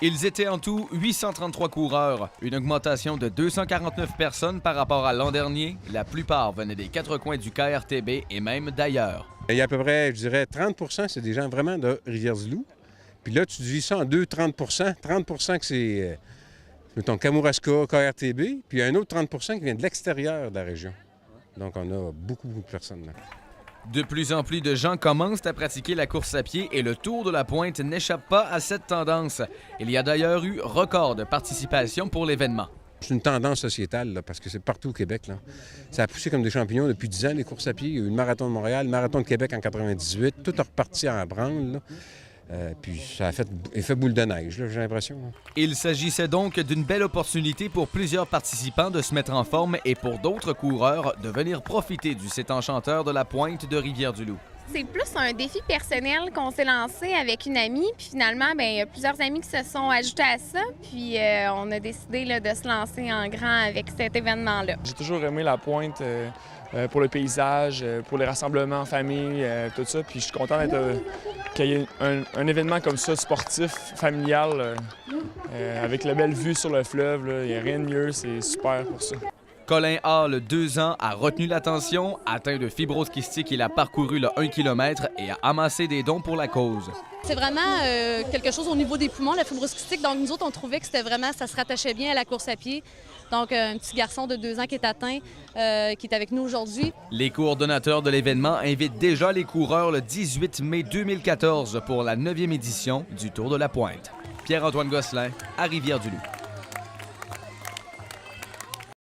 Ils étaient en tout 833 coureurs, une augmentation de 249 personnes par rapport à l'an dernier. La plupart venaient des quatre coins du KRTB et même d'ailleurs. Il y a à peu près, je dirais, 30 c'est des gens vraiment de Rivière-du-Loup. Puis là, tu divises ça en deux 30 30 que c'est, mettons, Kamouraska, KRTB, puis il y a un autre 30 qui vient de l'extérieur de la région. Donc, on a beaucoup de personnes là. De plus en plus de gens commencent à pratiquer la course à pied et le Tour de la Pointe n'échappe pas à cette tendance. Il y a d'ailleurs eu record de participation pour l'événement. C'est une tendance sociétale, là, parce que c'est partout au Québec. Là. Ça a poussé comme des champignons depuis 10 ans, les courses à pied. Il y a eu le Marathon de Montréal, le Marathon de Québec en 98. Tout a reparti en branle. Là. Puis ça a fait effet boule de neige, là, j'ai l'impression. Là. Il s'agissait donc d'une belle opportunité pour plusieurs participants de se mettre en forme et pour d'autres coureurs de venir profiter du site enchanteur de la Pointe de Rivière-du-Loup. C'est plus un défi personnel qu'on s'est lancé avec une amie. Puis finalement, il y a plusieurs amis qui se sont ajoutés à ça. Puis on a décidé là, de se lancer en grand avec cet événement-là. J'ai toujours aimé la Pointe pour le paysage, pour les rassemblements en famille, tout ça. Puis je suis content qu'il y ait un événement comme ça, sportif, familial, avec la belle vue sur le fleuve. Là. Il n'y a rien de mieux, c'est super pour ça. Colin Hall, 2 ans, a retenu l'attention. Atteint de fibrose kystique, il a parcouru le 1 km et a amassé des dons pour la cause. C'est vraiment quelque chose au niveau des poumons, la fibrose kystique. Donc, nous autres, on trouvait que c'était vraiment, ça se rattachait bien à la course à pied. Donc, un petit garçon de 2 ans qui est atteint, qui est avec nous aujourd'hui. Les coordonnateurs de l'événement invitent déjà les coureurs le 18 mai 2014 pour la 9e édition du Tour de la Pointe. Pierre-Antoine Gosselin, à Rivière-du-Loup.